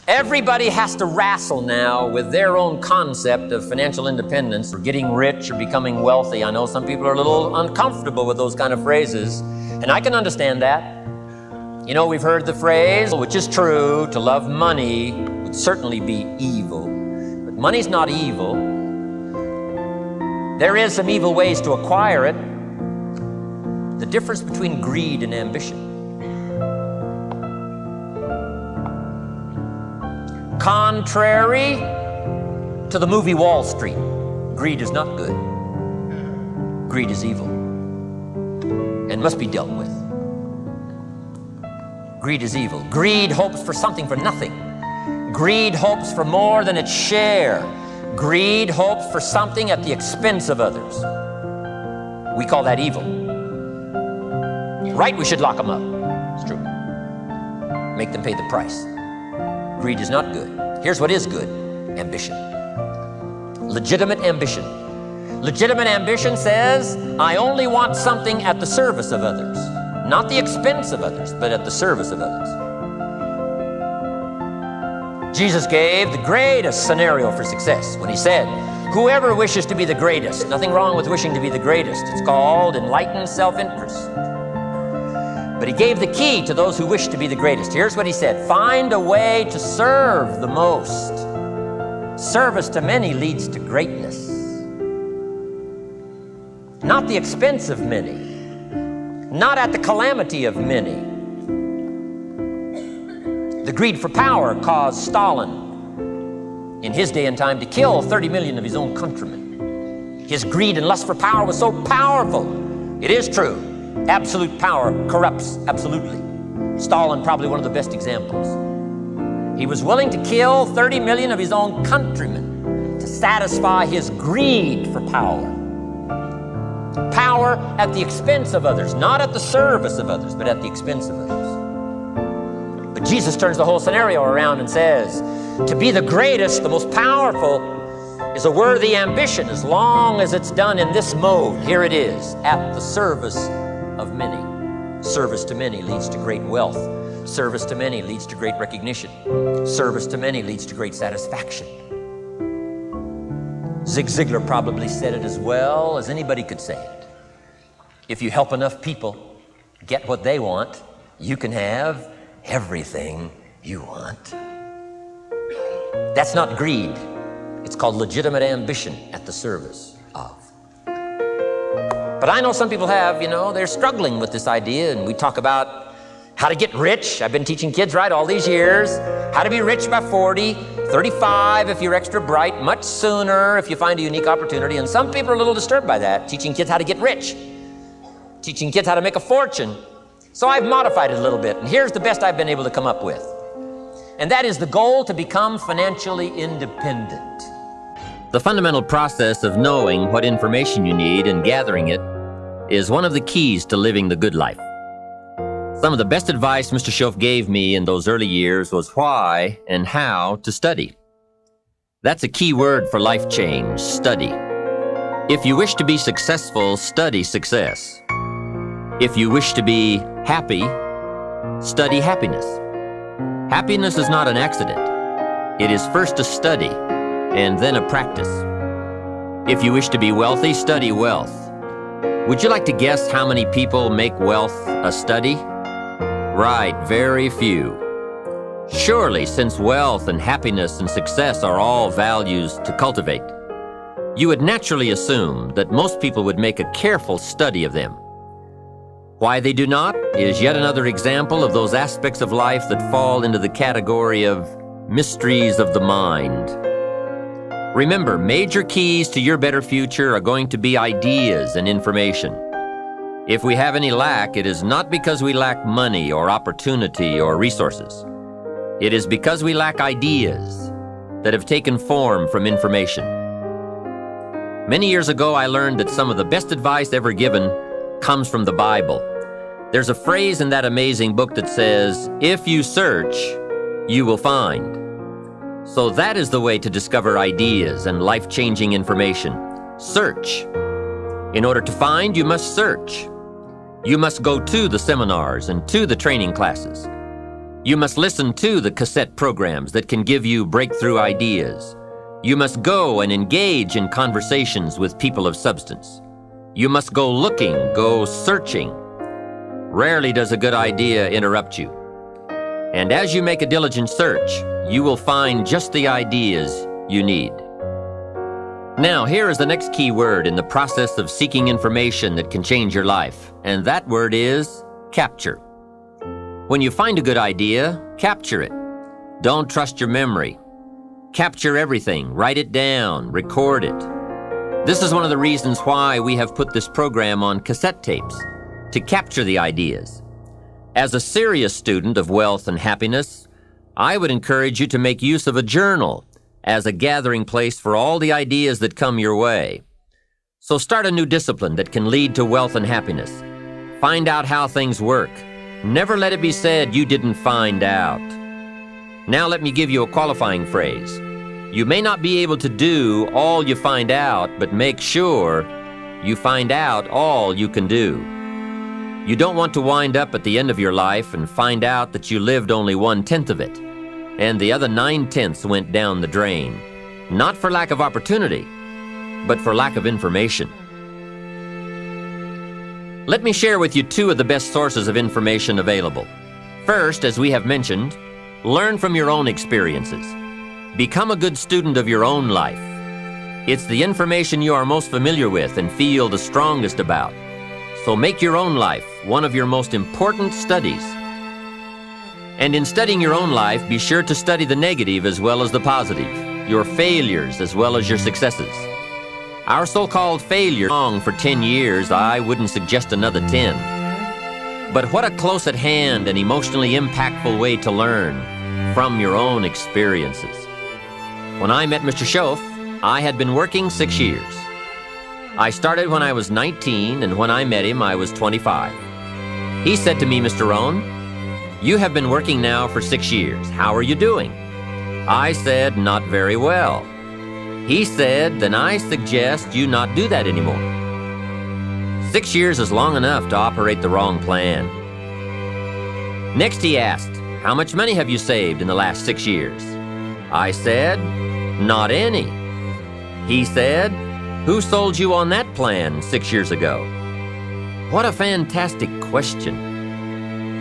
Everybody has to wrestle now with their own concept of financial independence or getting rich or becoming wealthy. I know some people are a little uncomfortable with those kind of phrases, and I can understand that. You know, we've heard the phrase, which is true, to love money would certainly be evil. But money's not evil. There is some evil ways to acquire it. The difference between greed and ambition. Contrary to the movie Wall Street, greed is not good. Greed is evil and must be dealt with. Greed is evil. Greed hopes for something for nothing. Greed hopes for more than its share. Greed hopes for something at the expense of others. We call that evil. Right, we should lock them up. It's true. Make them pay the price. Greed is not good. Here's what is good: ambition. Legitimate ambition. Legitimate ambition says, I only want something at the service of others. Not the expense of others, but at the service of others. Jesus gave the greatest scenario for success when he said, whoever wishes to be the greatest, nothing wrong with wishing to be the greatest. It's called enlightened self-interest. But he gave the key to those who wish to be the greatest. Here's what he said: find a way to serve the most. Service to many leads to greatness. Not the expense of many. Not at the calamity of many. The greed for power caused Stalin in his day and time to kill 30 million of his own countrymen. His greed and lust for power was so powerful. It is true. Absolute power corrupts absolutely. Stalin, probably one of the best examples. He was willing to kill 30 million of his own countrymen to satisfy his greed for power. Power at the expense of others, not at the service of others, but at the expense of others. But Jesus turns the whole scenario around and says, to be the greatest, the most powerful, is a worthy ambition as long as it's done in this mode. Here it is, at the service of many. Service to many leads to great wealth. Service to many leads to great recognition. Service to many leads to great satisfaction. Zig Ziglar probably said it as well as anybody could say it. If you help enough people get what they want, you can have everything you want. That's not greed. It's called legitimate ambition at the service of. But I know some people have, they're struggling with this idea, and we talk about how to get rich. I've been teaching kids, all these years. How to be rich by 40, 35 if you're extra bright, much sooner if you find a unique opportunity. And some people are a little disturbed by that, teaching kids how to get rich, teaching kids how to make a fortune. So I've modified it a little bit, and here's the best I've been able to come up with. And that is the goal to become financially independent. The fundamental process of knowing what information you need and gathering it is one of the keys to living the good life. Some of the best advice Mr. Shoaff gave me in those early years was why and how to study. That's a key word for life change: study. If you wish to be successful, study success. If you wish to be happy, study happiness. Happiness is not an accident. It is first a study and then a practice. If you wish to be wealthy, study wealth. Would you like to guess how many people make wealth a study? Right, very few. Surely, since wealth and happiness and success are all values to cultivate, you would naturally assume that most people would make a careful study of them. Why they do not is yet another example of those aspects of life that fall into the category of mysteries of the mind. Remember, major keys to your better future are going to be ideas and information. If we have any lack, it is not because we lack money or opportunity or resources. It is because we lack ideas that have taken form from information. Many years ago, I learned that some of the best advice ever given comes from the Bible. There's a phrase in that amazing book that says, "If you search, you will find." So that is the way to discover ideas and life-changing information. Search. In order to find, you must search. You must go to the seminars and to the training classes. You must listen to the cassette programs that can give you breakthrough ideas. You must go and engage in conversations with people of substance. You must go looking, go searching. Rarely does a good idea interrupt you. And as you make a diligent search, you will find just the ideas you need. Now, here is the next key word in the process of seeking information that can change your life, and that word is capture. When you find a good idea, capture it. Don't trust your memory. Capture everything, write it down, record it. This is one of the reasons why we have put this program on cassette tapes, to capture the ideas. As a serious student of wealth and happiness, I would encourage you to make use of a journal as a gathering place for all the ideas that come your way. So start a new discipline that can lead to wealth and happiness. Find out how things work. Never let it be said you didn't find out. Now let me give you a qualifying phrase. You may not be able to do all you find out, but make sure you find out all you can do. You don't want to wind up at the end of your life and find out that you lived only 1/10 of it, and the other 9/10 went down the drain. Not for lack of opportunity, but for lack of information. Let me share with you two of the best sources of information available. First, as we have mentioned, learn from your own experiences. Become a good student of your own life. It's the information you are most familiar with and feel the strongest about. So make your own life one of your most important studies. And in studying your own life, be sure to study the negative as well as the positive, your failures as well as your successes. Our so-called failure long for 10 years, I wouldn't suggest another 10. But what a close at hand and emotionally impactful way to learn from your own experiences. When I met Mr. Shoaff, I had been working 6 years. I started when I was 19, and when I met him, I was 25. He said to me, "Mr. Rohn, you have been working now for 6 years. How are you doing?" I said, "Not very well." He said, "Then I suggest you not do that anymore. 6 years is long enough to operate the wrong plan." Next he asked, "How much money have you saved in the last 6 years?" I said, "Not any." He said, "Who sold you on that plan 6 years ago?" What a fantastic question.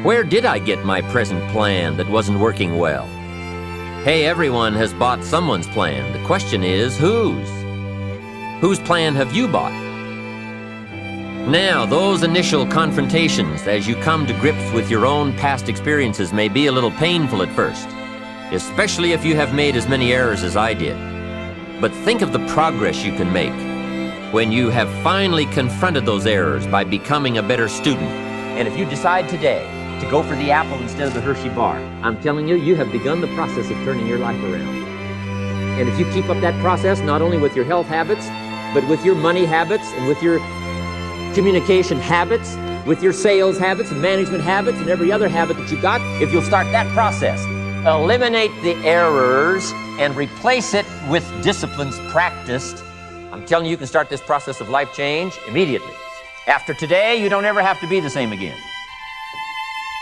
Where did I get my present plan that wasn't working well? Hey, everyone has bought someone's plan. The question is, whose? Whose plan have you bought? Now, those initial confrontations as you come to grips with your own past experiences may be a little painful at first, especially if you have made as many errors as I did. But think of the progress you can make when you have finally confronted those errors by becoming a better student. And if you decide today to go for the apple instead of the Hershey bar, I'm telling you, you have begun the process of turning your life around. And if you keep up that process, not only with your health habits, but with your money habits and with your communication habits, with your sales habits and management habits and every other habit that you got, if you'll start that process, eliminate the errors and replace it with disciplines practiced, I'm telling you, you can start this process of life change immediately. After today, you don't ever have to be the same again.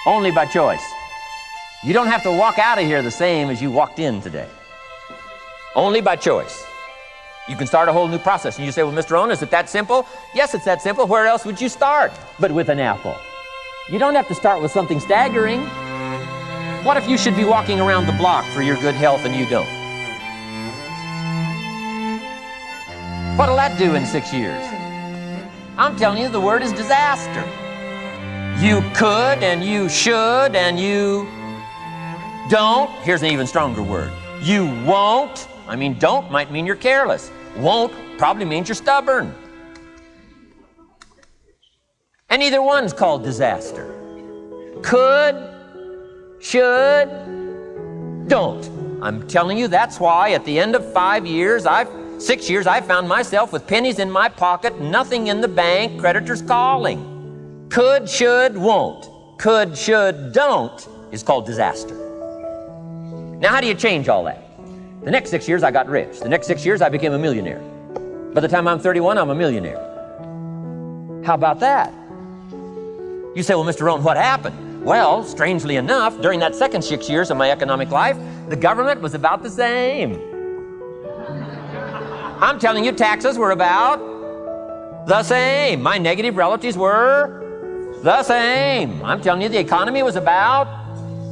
Only by choice. You don't have to walk out of here the same as you walked in today. Only by choice. You can start a whole new process. And you say, "Well, Mr. Rohn, is it that simple?" Yes, it's that simple. Where else would you start but with an apple? You don't have to start with something staggering. What if you should be walking around the block for your good health and you don't? What'll that do in 6 years? I'm telling you, the word is disaster. You could and you should and you don't. Here's an even stronger word. You won't. I mean, don't might mean you're careless. Won't probably means you're stubborn. And either one's called disaster. Could, should, don't. I'm telling you, that's why at the end of 6 years, I found myself with pennies in my pocket, nothing in the bank, creditors calling. Could, should, won't. Could, should, don't is called disaster. Now, how do you change all that? The next 6 years, I got rich. The next 6 years, I became a millionaire. By the time I'm 31, I'm a millionaire. How about that? You say, "Well, Mr. Rohn, what happened?" Well, strangely enough, during that second 6 years of my economic life, the government was about the same. I'm telling you, taxes were about the same. My negative relatives were the same. I'm telling you, the economy was about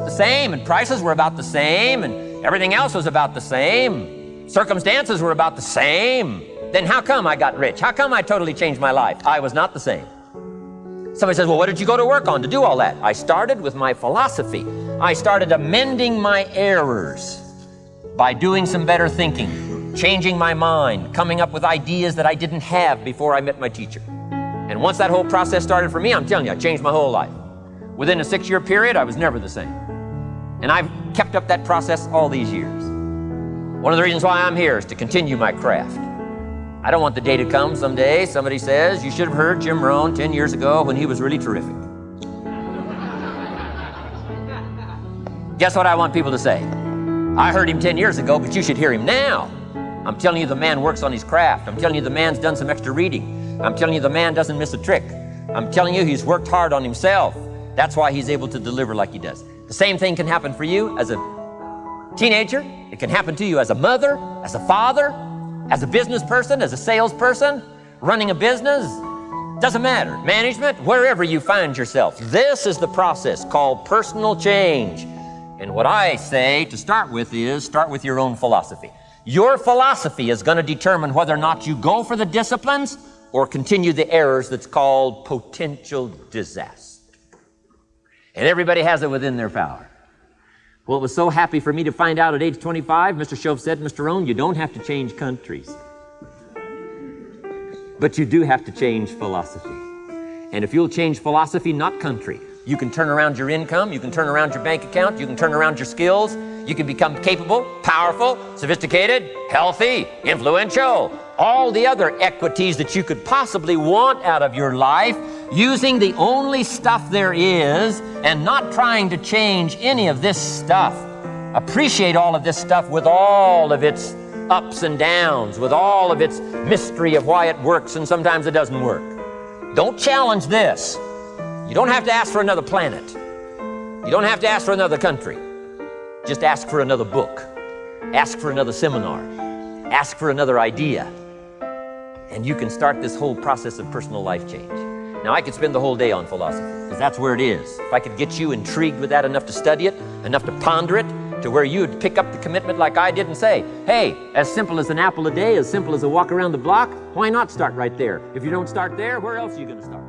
the same, and prices were about the same, and everything else was about the same. Circumstances were about the same. Then how come I got rich? How come I totally changed my life? I was not the same. Somebody says, well, what did you go to work on to do all that? I started with my philosophy. I started amending my errors by doing some better thinking, changing my mind, coming up with ideas that I didn't have before I met my teacher. And once that whole process started for me, I'm telling you, I changed my whole life. Within a 6-year period, I was never the same. And I've kept up that process all these years. One of the reasons why I'm here is to continue my craft. I don't want the day to come someday somebody says, you should have heard Jim Rohn 10 years ago when he was really terrific. Guess what I want people to say? I heard him 10 years ago, but you should hear him now. I'm telling you, the man works on his craft. I'm telling you, the man's done some extra reading. I'm telling you, the man doesn't miss a trick. I'm telling you, he's worked hard on himself. That's why he's able to deliver like he does. The same thing can happen for you as a teenager. It can happen to you as a mother, as a father, as a business person, as a salesperson, running a business. Doesn't matter. Management, wherever you find yourself. This is the process called personal change. And what I say to start with is start with your own philosophy. Your philosophy is going to determine whether or not you go for the disciplines or continue the errors that's called potential disaster. And everybody has it within their power. Well, it was so happy for me to find out at age 25, Mr. Shove said, Mr. Rohn, you don't have to change countries. But you do have to change philosophy. And if you'll change philosophy, not country, you can turn around your income, you can turn around your bank account, you can turn around your skills, you can become capable, powerful, sophisticated, healthy, influential, all the other equities that you could possibly want out of your life, using the only stuff there is and not trying to change any of this stuff. Appreciate all of this stuff with all of its ups and downs, with all of its mystery of why it works and sometimes it doesn't work. Don't challenge this. You don't have to ask for another planet. You don't have to ask for another country. Just ask for another book. Ask for another seminar. Ask for another idea. And you can start this whole process of personal life change. Now, I could spend the whole day on philosophy, because that's where it is. If I could get you intrigued with that enough to study it, enough to ponder it, to where you would pick up the commitment like I did and say, hey, as simple as an apple a day, as simple as a walk around the block, why not start right there? If you don't start there, where else are you going to start?